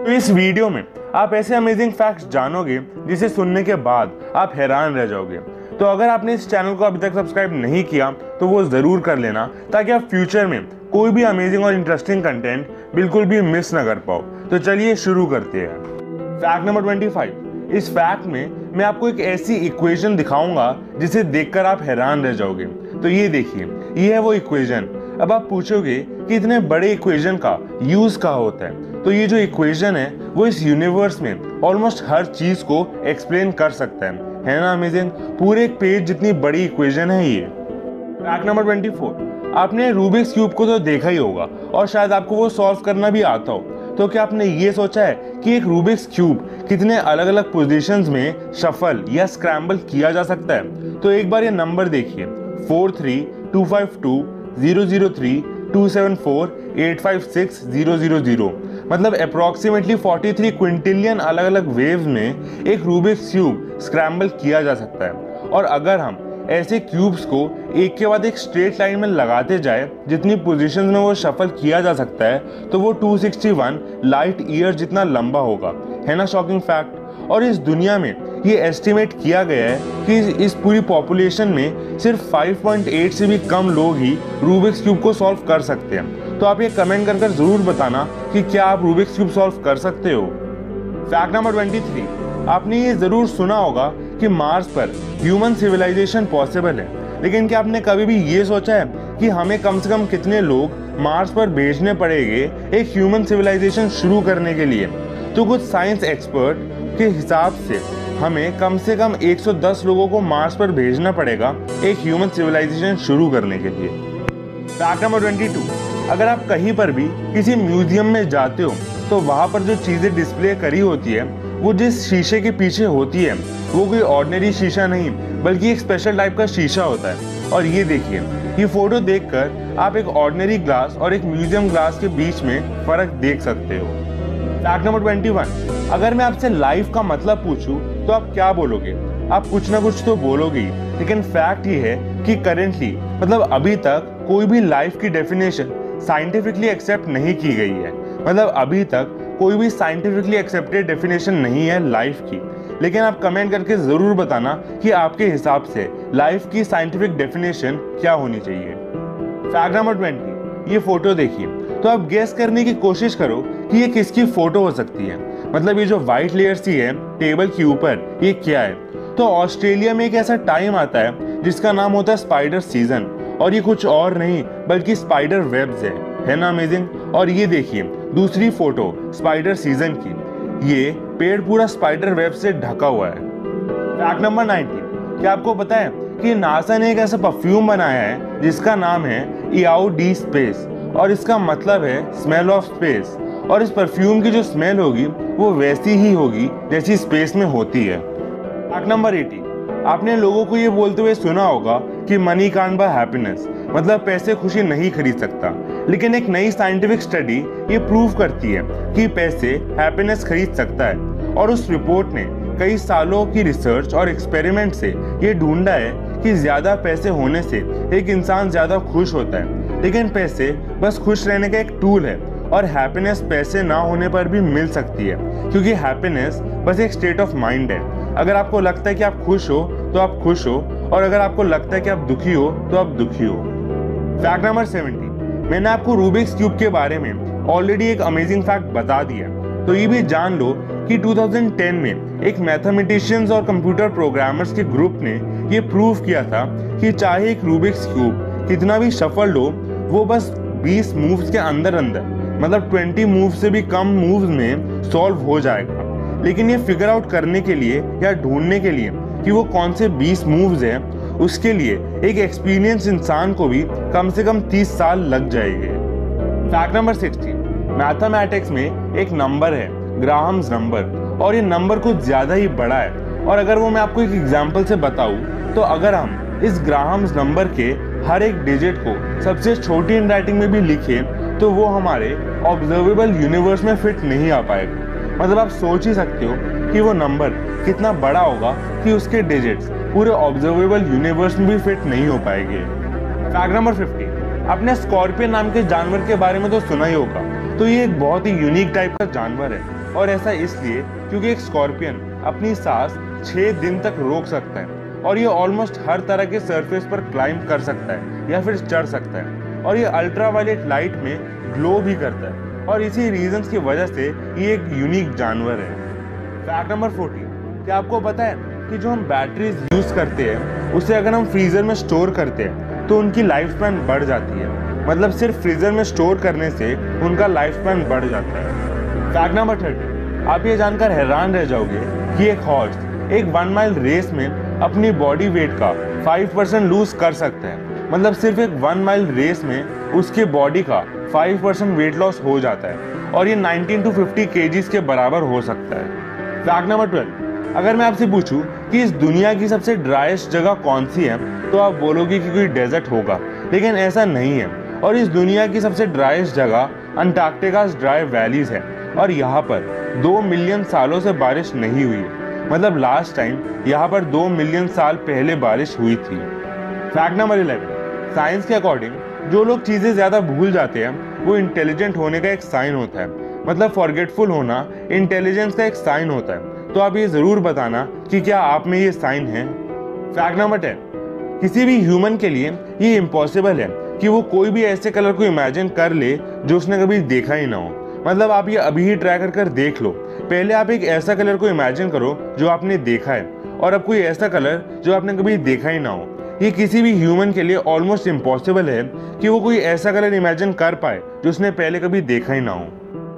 तो इस वीडियो में आप ऐसे अमेजिंग फैक्ट्स जानोगे जिसे सुनने के बाद आप हैरान रह जाओगे। तो अगर आपने इस चैनल को अभी तक सब्सक्राइब नहीं किया तो वो ज़रूर कर लेना, ताकि आप फ्यूचर में कोई भी अमेजिंग और इंटरेस्टिंग कंटेंट बिल्कुल भी मिस ना कर पाओ। तो चलिए शुरू करते हैं। Fact number 25। इस फैक्ट में मैं आपको एक ऐसी इक्वेशन दिखाऊंगा जिसे देखकर आप हैरान रह जाओगे। तो ये देखिए, ये है वो इक्वेशन। अब आप पूछोगे कि इतने बड़े इक्वेशन का यूज कहाँ होता है। तो ये जो इक्वेशन है वो इस यूनिवर्स में ऑलमोस्ट हर चीज को एक्सप्लेन कर सकता है ना अमेजिंग। पूरे एक पेज जितनी बड़ी इक्वेशन है ये। Fact number 24। आपने रूबिक्स क्यूब को तो देखा ही होगा और शायद आपको वो सॉल्व करना भी आता हो। तो क्या आपने ये सोचा है कि एक रूबिक्स क्यूब कितने अलग अलग पोजीशंस में शफल या स्क्रैम्बल किया जा सकता है? तो एक बार ये नंबर देखिए, 43252 003 274 856 000। मतलब अप्रोक्सीमेटली 43 क्विंटिलियन अलग अलग वेव्स में एक रूबिक्स क्यूब स्क्रैम्बल किया जा सकता है। और अगर हम ऐसे क्यूब्स को एक के बाद एक स्ट्रेट लाइन में लगाते जाए जितनी पोजीशंस में वो शफल किया जा सकता है, तो वो 261 लाइट ईयर जितना लंबा होगा। है ना शॉकिंग फैक्ट। और इस दुनिया में ये एस्टिमेट किया गया है कि इस पूरी पॉपुलेशन में सिर्फ 5.8 से भी कम लोग ही रूबिक्स क्यूब को सॉल्व कर सकते हैं। तो आप ये कमेंट कर जरूर बताना कि क्या आप रूबिक्स क्यूब सॉल्व कर सकते हो। Fact number 23। आपने ये जरूर सुना होगा कि मार्स पर ह्यूमन सिविलाइजेशन पॉसिबल है, लेकिन क्या आपने कभी भी ये सोचा है कि हमें कम से कम कितने लोग मार्स पर भेजने पड़ेंगे एक ह्यूमन सिविलाइजेशन शुरू करने के लिए? तो कुछ साइंस एक्सपर्ट के हिसाब से हमें कम से कम 110 लोगों को मार्स पर भेजना पड़ेगा एक ह्यूमन सिविलाइजेशन शुरू करने के लिए। Fact number 22। अगर आप कहीं पर भी किसी म्यूजियम में जाते हो तो वहाँ पर जो चीज़ें डिस्प्ले करी होती है वो जिस शीशे के पीछे होती है वो कोई ऑर्डिनरी शीशा नहीं बल्कि एक स्पेशल टाइप का शीशा होता है। और ये देखिए, ये फोटो देखकर आप एक ऑर्डिनरी ग्लास और एक म्यूजियम ग्लास के बीच में फर्क देख सकते हो। Fact number 21। अगर मैं आपसे लाइफ का मतलब पूछूं तो आप क्या बोलोगे? आप कुछ ना कुछ तो बोलोगे ही, लेकिन फैक्ट ये है कि करेंटली मतलब अभी तक कोई भी लाइफ की डेफिनेशन साइंटिफिकली एक्सेप्ट नहीं की गई है। मतलब अभी तक कोई भी साइंटिफिकली एक्सेप्टेड डेफिनेशन नहीं है लाइफ की। लेकिन आप कमेंट करके जरूर बताना कि आपके हिसाब से लाइफ की साइंटिफिक डेफिनेशन क्या होनी चाहिए। Fact number 20। ये फोटो देखिए, तो आप गेस करने की कोशिश करो कि ये किसकी फोटो हो सकती है। मतलब ये जो व्हाइट लेयर सी है टेबल के ऊपर, ये क्या है? तो ऑस्ट्रेलिया में एक ऐसा टाइम आता है जिसका नाम होता है स्पाइडर सीजन, और ये कुछ और नहीं बल्कि स्पाइडर वेब्स है ना अमेजिंग। और ये देखिए दूसरी फोटो स्पाइडर सीजन की, ये पेड़ पूरा स्पाइडर वेब से ढका हुआ है। Fact number 19। क्या आपको पता है कि नासा ने एक ऐसा परफ्यूम बनाया है जिसका नाम है इयाओ डी स्पेस, और इसका मतलब है स्मेल ऑफ स्पेस। और इस परफ्यूम की जो स्मेल होगी वो वैसी ही होगी जैसी स्पेस में होती है। Fact number 80। आपने लोगों को ये बोलते हुए सुना होगा कि मनी कांट बाय हैप्पीनेस, मतलब पैसे खुशी नहीं खरीद सकता। लेकिन एक नई साइंटिफिक स्टडी ये प्रूव करती है कि पैसे हैप्पीनेस खरीद सकता है। और उस रिपोर्ट ने कई सालों की रिसर्च और एक्सपेरिमेंट से ये ढूंढा है कि ज्यादा पैसे होने से एक इंसान ज्यादा खुश होता है। लेकिन पैसे बस खुश रहने का एक टूल है, और हैप्पीनेस पैसे ना होने पर भी मिल सकती है, क्योंकि हैप्पीनेस बस एक स्टेट ऑफ माइंड है। अगर आपको लगता है कि आप खुश हो तो आप खुश हो, और अगर आपको लगता है कि आप दुखी हो तो आप दुखी हो। Fact number 70। मैंने आपको रूबिक्स क्यूब के बारे में ऑलरेडी एक अमेजिंग फैक्ट बता दिया, तो ये भी जान लो कि 2010 में एक मैथमेटिशियंस और कंप्यूटर प्रोग्रामर्स के ग्रुप ने ये प्रूव किया था कि चाहे एक रूबिक्स क्यूब कितना भी शफल्ड हो, वो बस 20 मूव्स के अंदर मतलब 20 मूव से भी कम मूव्स में सॉल्व हो जाएगा। लेकिन ये फिगर आउट करने के लिए या ढूंढने के लिए कि वो कौन से 20 मूव्स हैं, उसके लिए एक एक्सपीरियंस इंसान को भी कम से कम 30 साल लग जाएंगे। Fact number 60। मैथमेटिक्स में एक नंबर है ग्राहम्स नंबर, और ये नंबर कुछ ज्यादा ही बड़ा है। और अगर वो मैं आपको एक एग्जांपल से बताऊं, तो अगर हम इस ग्राहम्स नंबर के हर एक डिजिट को सबसे छोटी हैंडराइटिंग में भी लिखें तो वो हमारे ऑब्जर्वेबल यूनिवर्स में फिट नहीं आ पाएगा। मतलब आप सोच ही सकते हो कि वो नंबर कितना बड़ा होगा कि उसके डिजिट्स पूरे ऑब्जर्वेबल यूनिवर्स में भी फिट नहीं हो पाएंगे। Fact number 50। आपने स्कॉर्पियन नाम के जानवर के बारे में तो सुना ही होगा। तो ये एक बहुत ही यूनिक टाइप का जानवर है। और ऐसा इसलिए क्योंकि एक स्कॉर्पियन अपनी सांस 6 दिन तक रोक सकता है और ये ऑलमोस्ट हर तरह के सरफेस पर क्लाइंब कर सकता है या फिर चढ़ सकता है और ये अल्ट्रावायलेट लाइट में ग्लो भी करता है और इसी रीजंस की वजह से ये एक यूनिक जानवर है। फैक्ट नंबर 14, क्या आपको पता है कि जो हम बैटरीज यूज करते हैं उसे अगर हम फ्रीजर में स्टोर करते हैं तो उनकी लाइफ स्पैन बढ़ जाती है। मतलब सिर्फ फ्रीजर में स्टोर करने से उनका लाइफ स्पैन बढ़ जाता है। फैक्ट नंबर 30, आप ये जानकर हैरान रह जाओगे कि एक हॉर्स एक 1 माइल रेस में अपनी बॉडी वेट का 5% लूज कर सकता है। मतलब सिर्फ एक 1 माइल रेस में उसके बॉडी का 5% वेट लॉस हो जाता है और ये 19 to 50 kgs के बराबर हो सकता है। फैक्ट नंबर 12, अगर मैं आपसे पूछूं कि इस दुनिया की सबसे ड्राइस्ट जगह कौन सी है तो आप बोलोगे कि कोई डेजर्ट होगा, लेकिन ऐसा नहीं है। और इस दुनिया की सबसे ड्राइस्ट जगह अंटार्कटिका ड्राई वैलीज है और यहाँ पर 2 मिलियन सालों से बारिश नहीं हुई है। मतलब लास्ट टाइम यहाँ पर 2 मिलियन साल पहले बारिश हुई थी। फैक्ट नंबर 11, साइंस के अकॉर्डिंग जो लोग चीज़ें ज़्यादा भूल जाते हैं वो इंटेलिजेंट होने का एक साइन होता है। मतलब फॉरगेटफुल होना इंटेलिजेंस का एक साइन होता है। तो आप ये ज़रूर बताना कि क्या आप में ये साइन है। फैक्ट नंबर 10, किसी भी ह्यूमन के लिए ये इम्पॉसिबल है कि वो कोई भी ऐसे कलर को इमेजिन कर ले जो उसने कभी देखा ही ना हो। मतलब आप ये अभी ही ट्राई कर देख लो। पहले आप एक ऐसा कलर को इमेजिन करो जो आपने देखा है और अब कोई ऐसा कलर जो आपने कभी देखा ही ना हो। ये किसी भी ह्यूमन के लिए ऑलमोस्ट इम्पॉसिबल है कि वो कोई ऐसा कलर इमेजिन कर पाए जो उसने पहले कभी देखा ही ना हो।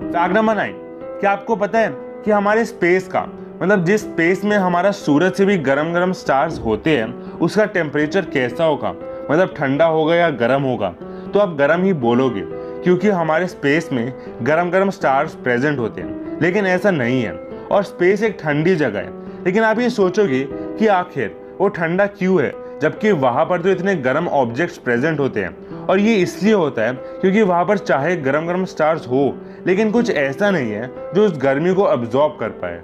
फैक्ट नंबर 9, क्या आपको पता है कि हमारे स्पेस का मतलब जिस स्पेस में हमारा सूरज से भी गरम गरम स्टार्स होते हैं उसका टेम्परेचर कैसा होगा? मतलब ठंडा होगा या गर्म होगा? तो आप गर्म ही बोलोगे क्योंकि हमारे स्पेस में गरम गरम स्टार्स प्रेजेंट होते हैं, लेकिन ऐसा नहीं है और स्पेस एक ठंडी जगह है। लेकिन आप ये सोचोगे कि आखिर वो ठंडा क्यों है जबकि वहाँ पर तो इतने गर्म ऑब्जेक्ट्स प्रेजेंट होते हैं। और ये इसलिए होता है क्योंकि वहाँ पर चाहे गरम गरम स्टार्स हो लेकिन कुछ ऐसा नहीं है जो उस गर्मी को अब्जॉर्ब कर पाए।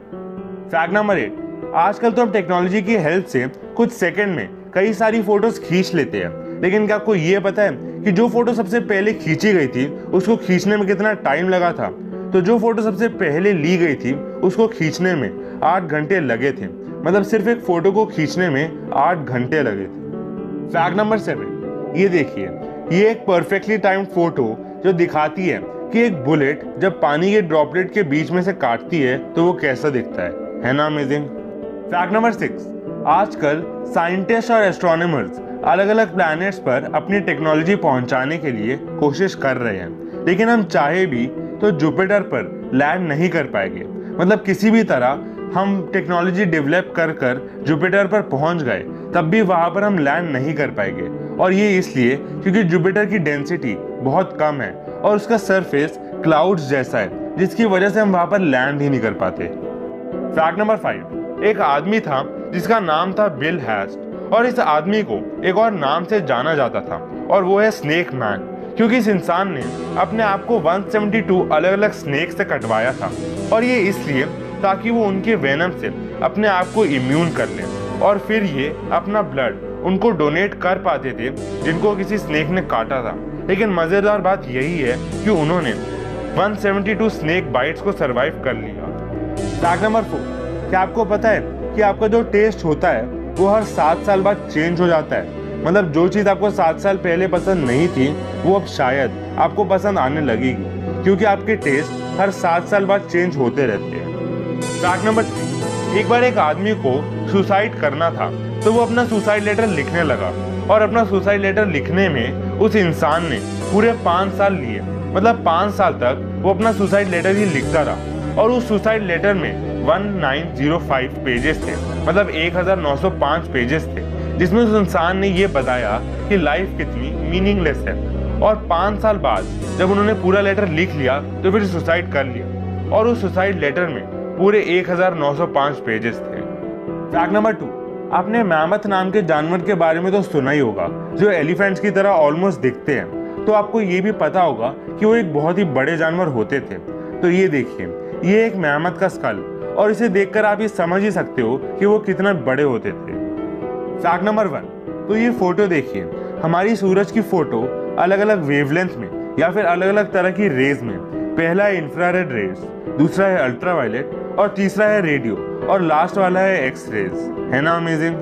फैक्ट नंबर 8, आजकल तो हम टेक्नोलॉजी की हेल्प से कुछ सेकंड में कई सारी फोटोज खींच लेते हैं, लेकिन क्या आपको ये पता है कि जो फोटो सबसे पहले खींची गई थी उसको खींचने में कितना टाइम लगा था? तो जो फोटो सबसे पहले ली गई थी उसको खींचने में 8 घंटे लगे थे। मतलब सिर्फ एक फोटो को खींचने में 8 घंटे लगे थे। फैक्ट नंबर 7, ये देखिए, ये एक परफेक्टली टाइम्ड फोटो जो दिखाती है कि एक बुलेट जब पानी के ड्रॉपलेट के बीच में से काटती है तो वो कैसा दिखता है ना अमेजिंग। फैक्ट नंबर 6, आजकल साइंटिस्ट और एस्ट्रोनॉमर्स अलग अलग प्लैनेट्स पर अपनी टेक्नोलॉजी पहुंचाने के लिए कोशिश कर रहे हैं, लेकिन हम चाहे भी तो जुपिटर पर लैंड नहीं कर पाएंगे। मतलब किसी भी तरह हम टेक्नोलॉजी डेवलप कर कर जुपिटर पर पहुंच गए तब भी वहां पर हम लैंड नहीं कर पाएंगे। और ये इसलिए क्योंकि जुपिटर की डेंसिटी बहुत कम है और उसका सरफेस क्लाउड्स जैसा है, जिसकी वजह से हम वहां पर लैंड ही नहीं कर पाते। फैक्ट नंबर 5, एक आदमी था जिसका नाम था बिल हैस्ट और इस आदमी को एक और नाम से जाना जाता था और वो है स्नेक मैन, क्योंकि इस इंसान ने अपने आप को 172 अलग अलग स्नेक से कटवाया था। और ये इसलिए ताकि वो उनके वेनम से अपने आप को इम्यून कर लें और फिर ये अपना ब्लड उनको डोनेट कर पाते थे जिनको किसी स्नेक ने काटा था। लेकिन मज़ेदार बात यही है कि उन्होंने 172 स्नेक बाइट्स को सरवाइव कर लिया। फैक्ट नंबर 4, क्या आपको पता है कि आपका जो टेस्ट होता है वो हर 7 साल बाद चेंज हो जाता है? मतलब जो चीज़ आपको 7 साल पहले पसंद नहीं थी वो अब शायद आपको पसंद आने लगेगी, क्योंकि आपके टेस्ट हर 7 साल बाद चेंज होते रहते हैं। फैक्ट नंबर 3, एक बार एक आदमी को सुसाइड करना था तो वो अपना सुसाइड लेटर लिखने लगा और अपना सुसाइड लेटर लिखने में उस इंसान ने पूरे 5 साल लिए। मतलब 5 साल तक वो अपना सुसाइड लेटर ही लिखता रहा और उस सुसाइड लेटर में 1905 पेजेस थे, मतलब 1905 पेजेस थे, जिसमें उस इंसान ने ये बताया कि लाइफ कितनी मीनिंगलेस है। और 5 साल बाद जब उन्होंने पूरा लेटर लिख लिया तो फिर सुसाइड कर लिया और उस सुसाइड लेटर में पूरे 1905 पेजेस थे। फैक्ट नंबर 2, आपने मैमथ नाम के जानवर के बारे में तो सुना ही होगा जो एलिफेंट्स की तरह ऑलमोस्ट दिखते हैं। तो आपको ये भी पता होगा कि वो एक बहुत ही बड़े जानवर होते थे। तो ये देखिए, ये एक मैमथ का स्कल, और इसे देखकर आप ये समझ ही सकते हो कि वो कितना बड़े होते थे। फैक्ट नंबर 1, तो ये फोटो देखिए, हमारी सूरज की फोटो अलग अलग वेवलेंथ में या फिर अलग अलग तरह की रेज में पहला है इंफ्रारेड रेज, दूसरा है अल्ट्रावायलेट और तीसरा है रेडियो और लास्ट वाला है एक्स रेज। है ना अमेजिंग?